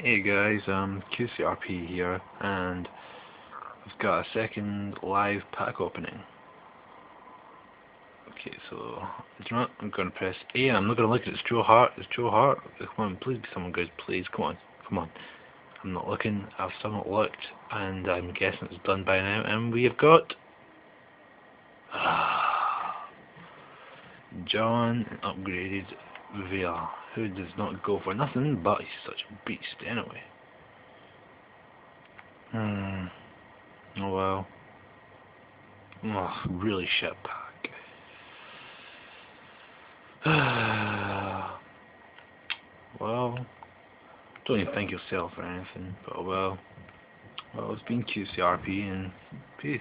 Hey guys, qCRp here, and I've got a second live pack opening. Okay, so, do you know what? I'm going to press A, and I'm not going to look at it. It's Joe Hart. Come on, please be someone good, please, come on. I'm not looking, I've still not looked, and I'm guessing it's done by now, and we have got John upgraded Villa, who does not go for nothing, but he's such a beast anyway. Oh well. Oh, really shit pack. Well, don't even think you'll sell for anything, but well, it's been qCRp and peace.